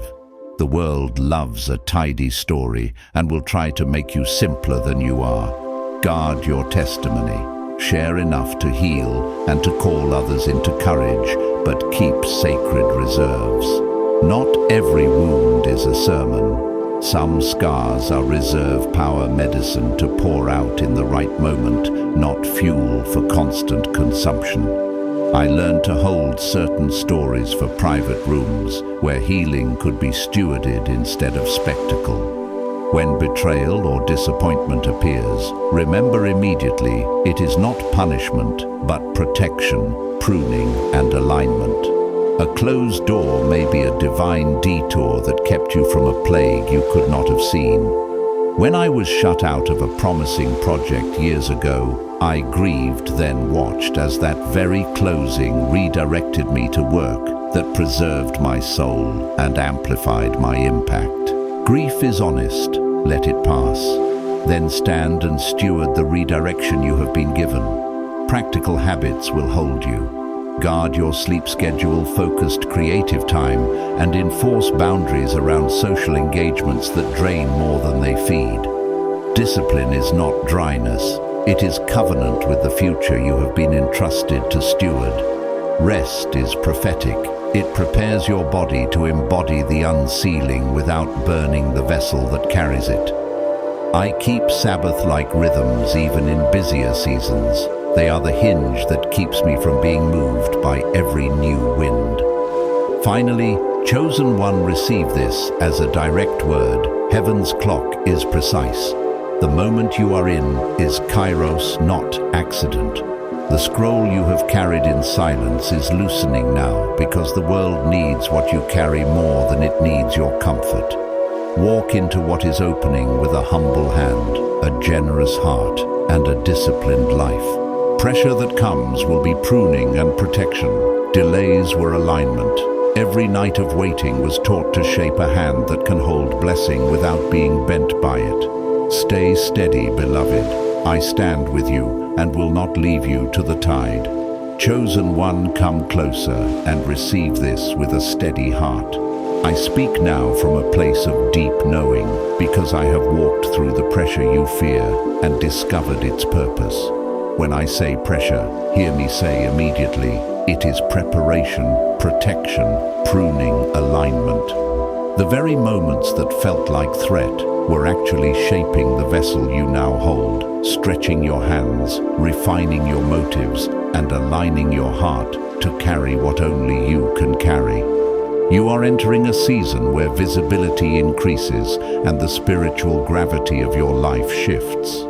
The world loves a tidy story and will try to make you simpler than you are. Guard your testimony. Share enough to heal and to call others into courage, but keep sacred reserves. Not every wound is a sermon. Some scars are reserve power medicine to pour out in the right moment, not fuel for constant consumption. I learned to hold certain stories for private rooms where healing could be stewarded instead of spectacle. When betrayal or disappointment appears, remember immediately it is not punishment, but protection, pruning, and alignment. A closed door may be a divine detour that kept you from a plague you could not have seen. When I was shut out of a promising project years ago, I grieved, then watched as that very closing redirected me to work that preserved my soul and amplified my impact. Grief is honest, let it pass. Then stand and steward the redirection you have been given. Practical habits will hold you. Guard your sleep schedule, focused creative time, and enforce boundaries around social engagements that drain more than they feed. Discipline is not dryness. It is covenant with the future you have been entrusted to steward. Rest is prophetic. It prepares your body to embody the unsealing without burning the vessel that carries it. I keep Sabbath-like rhythms even in busier seasons. They are the hinge that keeps me from being moved by every new wind. Finally, chosen one, receive this as a direct word. Heaven's clock is precise. The moment you are in is kairos, not accident. The scroll you have carried in silence is loosening now because the world needs what you carry more than it needs your comfort. Walk into what is opening with a humble hand, a generous heart, and a disciplined life. Pressure that comes will be pruning and protection. Delays were alignment. Every night of waiting was taught to shape a hand that can hold blessing without being bent by it. Stay steady, beloved. I stand with you and will not leave you to the tide. Chosen one, come closer and receive this with a steady heart. I speak now from a place of deep knowing because I have walked through the pressure you fear and discovered its purpose. When I say pressure, hear me say immediately, it is preparation, protection, pruning, alignment. The very moments that felt like threat were actually shaping the vessel you now hold, stretching your hands, refining your motives, and aligning your heart to carry what only you can carry. You are entering a season where visibility increases and the spiritual gravity of your life shifts.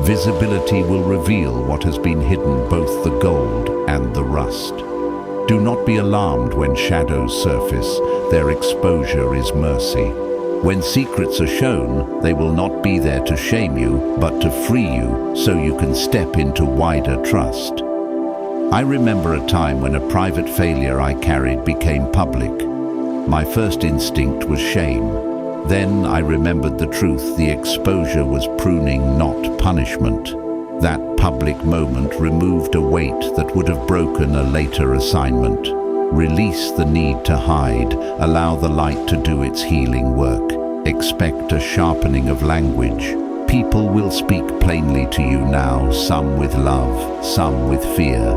Visibility will reveal what has been hidden, both the gold and the rust. Do not be alarmed when shadows surface. Their exposure is mercy. When secrets are shown, they will not be there to shame you, but to free you so you can step into wider trust. I remember a time when a private failure I carried became public. My first instinct was shame. Then I remembered the truth. The exposure was pruning, not punishment. That public moment removed a weight that would have broken a later assignment. Release the need to hide. Allow the light to do its healing work. Expect a sharpening of language. People will speak plainly to you now, some with love, some with fear.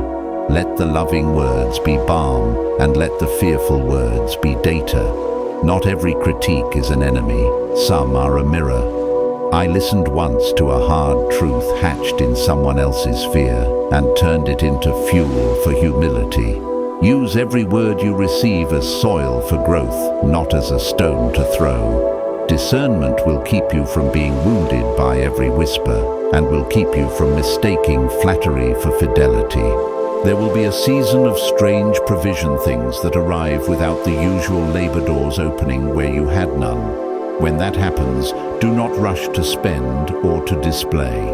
Let the loving words be balm, and let the fearful words be data. Not every critique is an enemy, some are a mirror. I listened once to a hard truth hatched in someone else's fear and turned it into fuel for humility. Use every word you receive as soil for growth, not as a stone to throw. Discernment will keep you from being wounded by every whisper and will keep you from mistaking flattery for fidelity. There will be a season of strange provision, things that arrive without the usual labor doors opening where you had none. When that happens, do not rush to spend or to display.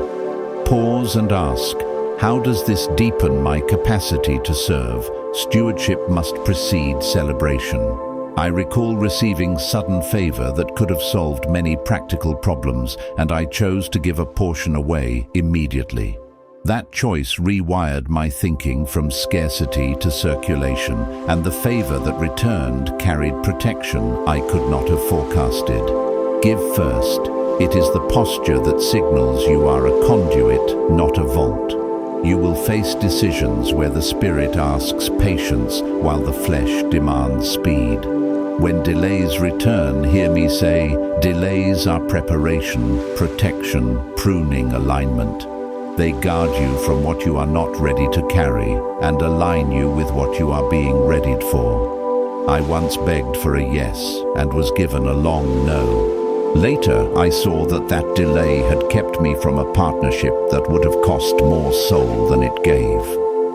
Pause and ask, how does this deepen my capacity to serve? Stewardship must precede celebration. I recall receiving sudden favor that could have solved many practical problems, and I chose to give a portion away immediately. That choice rewired my thinking from scarcity to circulation, and the favor that returned carried protection I could not have forecasted. Give first. It is the posture that signals you are a conduit, not a vault. You will face decisions where the spirit asks patience while the flesh demands speed. When delays return, hear me say, delays are preparation, protection, pruning, alignment. They guard you from what you are not ready to carry and align you with what you are being readied for. I once begged for a yes and was given a long no. Later, I saw that delay had kept me from a partnership that would have cost more soul than it gave.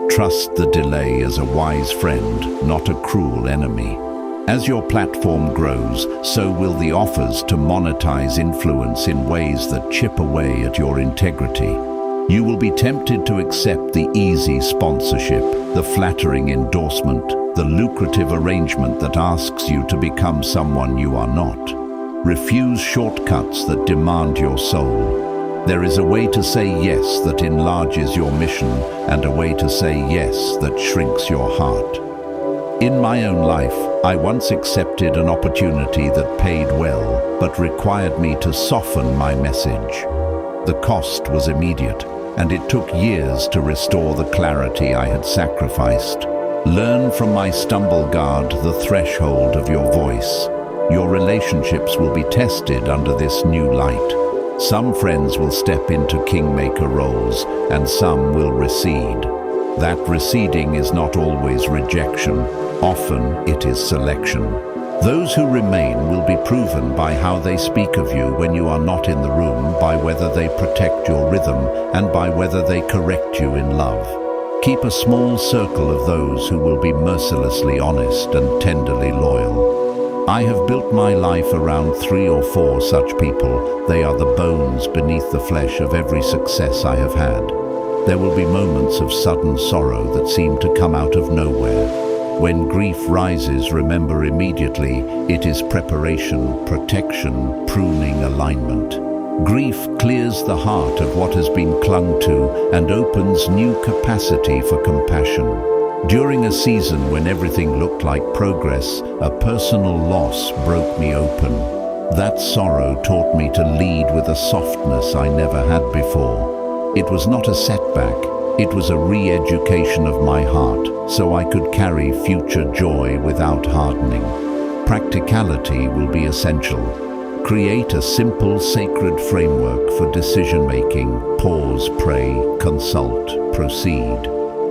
Trust the delay as a wise friend, not a cruel enemy. As your platform grows, so will the offers to monetize influence in ways that chip away at your integrity. You will be tempted to accept the easy sponsorship, the flattering endorsement, the lucrative arrangement that asks you to become someone you are not. Refuse shortcuts that demand your soul. There is a way to say yes that enlarges your mission, and a way to say yes that shrinks your heart. In my own life, I once accepted an opportunity that paid well, but required me to soften my message. The cost was immediate, and it took years to restore the clarity I had sacrificed. Learn from my stumble guard the threshold of your voice. Your relationships will be tested under this new light. Some friends will step into kingmaker roles, and some will recede. That receding is not always rejection. Often it is selection. Those who remain will be proven by how they speak of you when you are not in the room, by whether they protect your rhythm, and by whether they correct you in love. Keep a small circle of those who will be mercilessly honest and tenderly loyal. I have built my life around 3 or 4 such people. They are the bones beneath the flesh of every success I have had. There will be moments of sudden sorrow that seem to come out of nowhere. When grief rises, remember immediately, it is preparation, protection, pruning, alignment. Grief clears the heart of what has been clung to and opens new capacity for compassion. During a season when everything looked like progress, a personal loss broke me open. That sorrow taught me to lead with a softness I never had before. It was not a setback. It was a re-education of my heart, so I could carry future joy without hardening. Practicality will be essential. Create a simple, sacred framework for decision-making. Pause, pray, consult, proceed.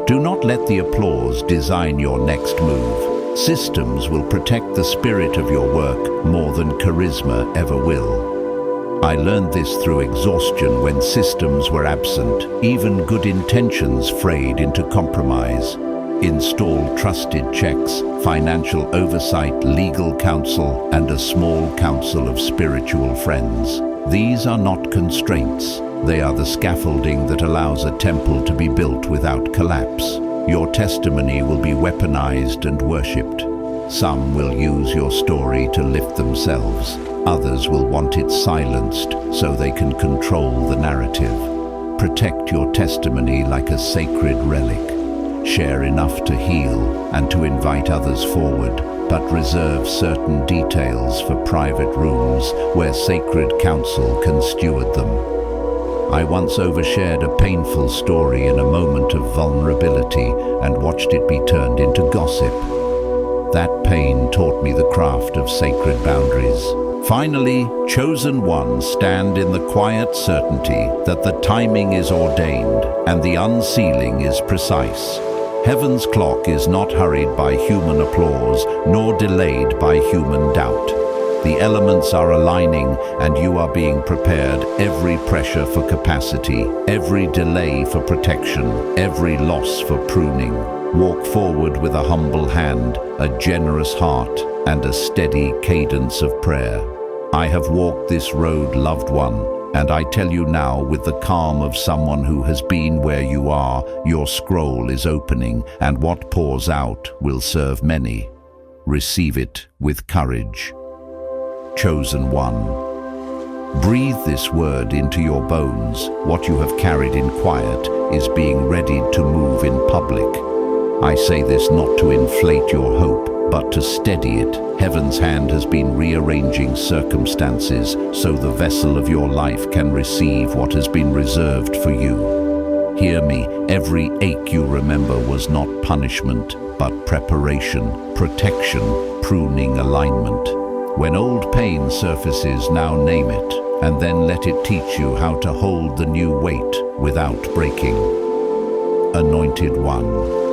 Do not let the applause design your next move. Systems will protect the spirit of your work more than charisma ever will. I learned this through exhaustion when systems were absent. Even good intentions frayed into compromise. Install trusted checks, financial oversight, legal counsel, and a small council of spiritual friends. These are not constraints. They are the scaffolding that allows a temple to be built without collapse. Your testimony will be weaponized and worshipped. Some will use your story to lift themselves. Others will want it silenced so they can control the narrative. Protect your testimony like a sacred relic. Share enough to heal and to invite others forward, but reserve certain details for private rooms where sacred counsel can steward them. I once overshared a painful story in a moment of vulnerability and watched it be turned into gossip. That pain taught me the craft of sacred boundaries. Finally, chosen ones stand in the quiet certainty that the timing is ordained and the unsealing is precise. Heaven's clock is not hurried by human applause, nor delayed by human doubt. The elements are aligning and you are being prepared. Every pressure for capacity, every delay for protection, every loss for pruning. Walk forward with a humble hand, a generous heart, and a steady cadence of prayer. I have walked this road, loved one, and I tell you now with the calm of someone who has been where you are, your scroll is opening, and what pours out will serve many. Receive it with courage. Chosen one. Breathe this word into your bones. What you have carried in quiet is being readied to move in public. I say this not to inflate your hope, but to steady it. Heaven's hand has been rearranging circumstances so the vessel of your life can receive what has been reserved for you. Hear me, every ache you remember was not punishment, but preparation, protection, pruning, alignment. When old pain surfaces, now name it, and then let it teach you how to hold the new weight without breaking. Anointed one.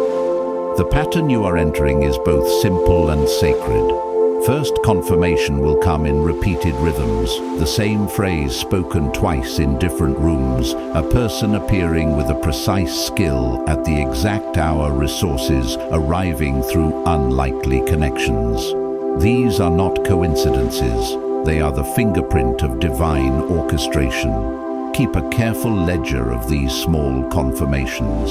The pattern you are entering is both simple and sacred. First, confirmation will come in repeated rhythms, the same phrase spoken twice in different rooms, a person appearing with a precise skill at the exact hour, resources arriving through unlikely connections. These are not coincidences. They are the fingerprint of divine orchestration. Keep a careful ledger of these small confirmations.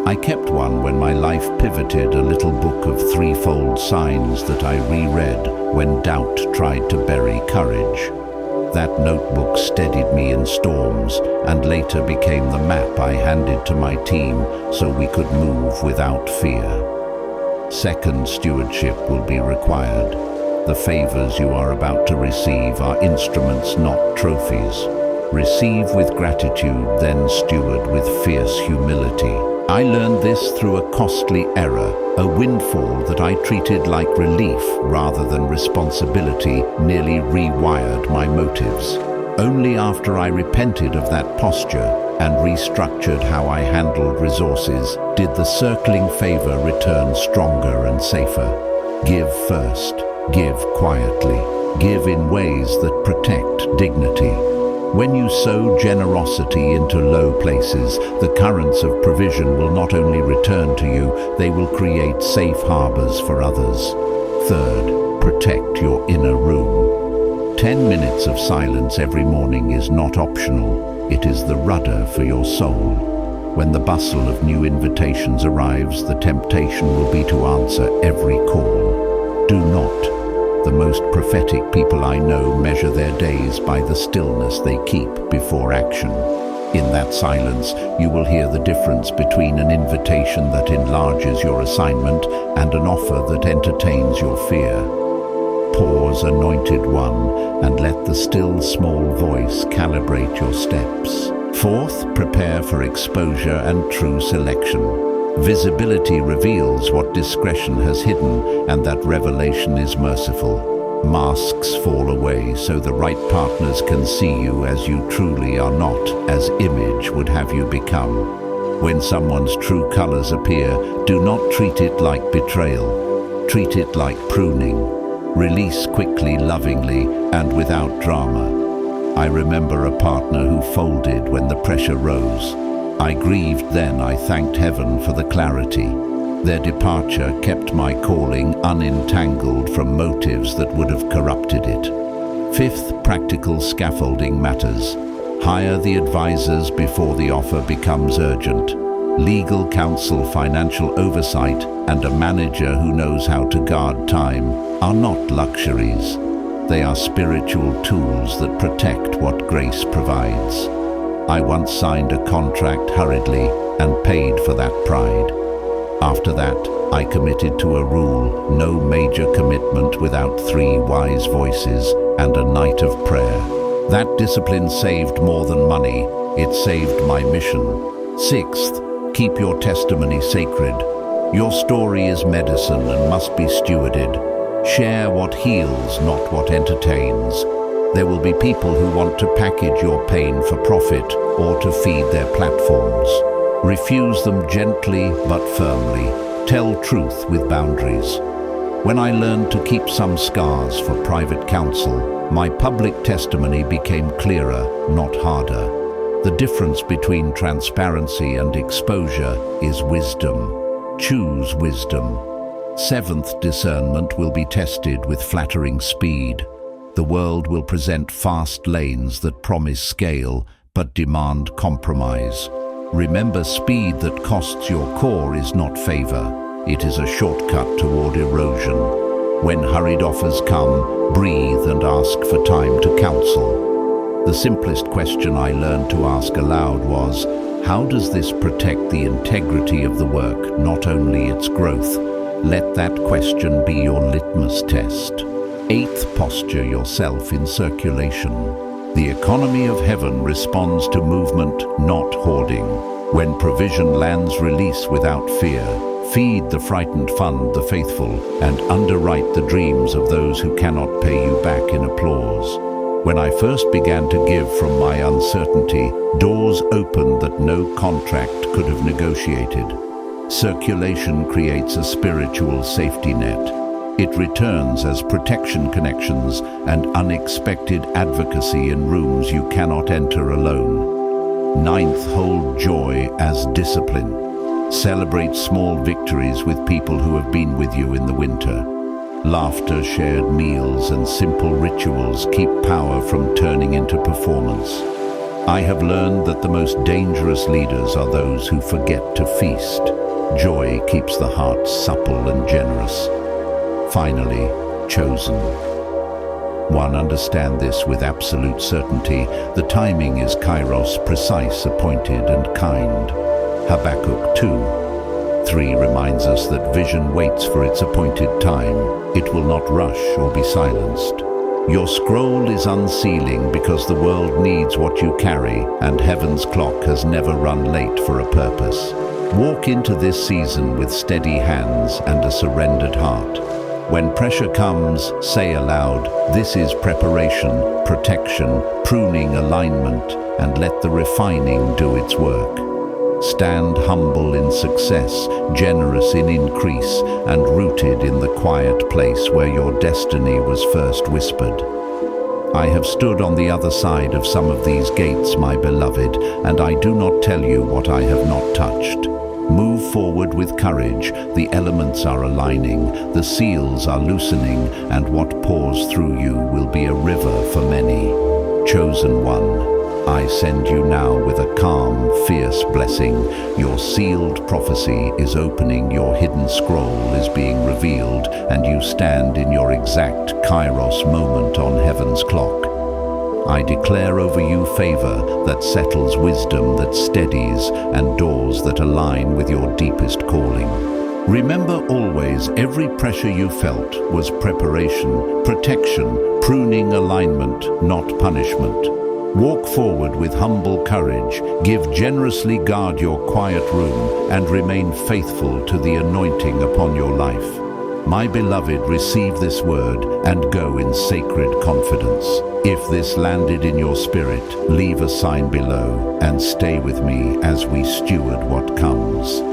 I kept one when my life pivoted, a little book of threefold signs that I reread when doubt tried to bury courage. That notebook steadied me in storms and later became the map I handed to my team so we could move without fear. Second, stewardship will be required. The favors you are about to receive are instruments, not trophies. Receive with gratitude, then steward with fierce humility. I learned this through a costly error, a windfall that I treated like relief rather than responsibility nearly rewired my motives. Only after I repented of that posture and restructured how I handled resources did the circling favor return stronger and safer. Give first, give quietly, give in ways that protect dignity. When you sow generosity into low places, the currents of provision will not only return to you, they will create safe harbors for others. Third, protect your inner room. 10 minutes of silence every morning is not optional. It is the rudder for your soul. When the bustle of new invitations arrives, the temptation will be to answer every call. Do not. The most prophetic people I know measure their days by the stillness they keep before action. In that silence, you will hear the difference between an invitation that enlarges your assignment and an offer that entertains your fear. Pause, anointed one, and let the still small voice calibrate your steps. Fourth, prepare for exposure and true selection. Visibility reveals what discretion has hidden, and that revelation is merciful. Masks fall away so the right partners can see you as you truly are not, as image would have you become. When someone's true colors appear, do not treat it like betrayal. Treat it like pruning. Release quickly, lovingly, and without drama. I remember a partner who folded when the pressure rose. I grieved then. I thanked heaven for the clarity. Their departure kept my calling unentangled from motives that would have corrupted it. Fifth, practical scaffolding matters. Hire the advisors before the offer becomes urgent. Legal counsel, financial oversight, and a manager who knows how to guard time are not luxuries. They are spiritual tools that protect what grace provides. I once signed a contract hurriedly and paid for that pride. After that, I committed to a rule: no major commitment without 3 wise voices and a night of prayer. That discipline saved more than money. It saved my mission. Sixth, keep your testimony sacred. Your story is medicine and must be stewarded. Share what heals, not what entertains. There will be people who want to package your pain for profit or to feed their platforms. Refuse them gently but firmly. Tell truth with boundaries. When I learned to keep some scars for private counsel, my public testimony became clearer, not harder. The difference between transparency and exposure is wisdom. Choose wisdom. Seventh, discernment will be tested with flattering speed. The world will present fast lanes that promise scale but demand compromise. Remember, speed that costs your core is not favor. It is a shortcut toward erosion. When hurried offers come, breathe and ask for time to counsel. The simplest question I learned to ask aloud was, how does this protect the integrity of the work, not only its growth? Let that question be your litmus test. Eighth, posture yourself in circulation. The economy of heaven responds to movement, not hoarding. When provision lands, release without fear. Feed the frightened, fund the faithful, and underwrite the dreams of those who cannot pay you back in applause. When I first began to give from my uncertainty, doors opened that no contract could have negotiated. Circulation creates a spiritual safety net. It returns as protection connections and unexpected advocacy in rooms you cannot enter alone. Ninth, hold joy as discipline. Celebrate small victories with people who have been with you in the winter. Laughter, shared meals, and simple rituals keep power from turning into performance. I have learned that the most dangerous leaders are those who forget to feast. Joy keeps the heart supple and generous. Finally, chosen. One, understand this with absolute certainty. The timing is kairos, precise, appointed, and kind. Habakkuk 2:3 reminds us that vision waits for its appointed time. It will not rush or be silenced. Your scroll is unsealing because the world needs what you carry, and heaven's clock has never run late for a purpose. Walk into this season with steady hands and a surrendered heart. When pressure comes, say aloud, "This is preparation, protection, pruning, alignment," and let the refining do its work. Stand humble in success, generous in increase, and rooted in the quiet place where your destiny was first whispered. I have stood on the other side of some of these gates, my beloved, and I do not tell you what I have not touched. Move forward with courage. The elements are aligning, the seals are loosening, and what pours through you will be a river for many. Chosen one, I send you now with a calm, fierce blessing. Your sealed prophecy is opening, your hidden scroll is being revealed, and you stand in your exact kairos moment on heaven's clock. I declare over you favor that settles, wisdom that steadies, and doors that align with your deepest calling. Remember always, every pressure you felt was preparation, protection, pruning, alignment, not punishment. Walk forward with humble courage, give generously, guard your quiet room, and remain faithful to the anointing upon your life. My beloved, receive this word and go in sacred confidence. If this landed in your spirit, leave a sign below and stay with me as we steward what comes.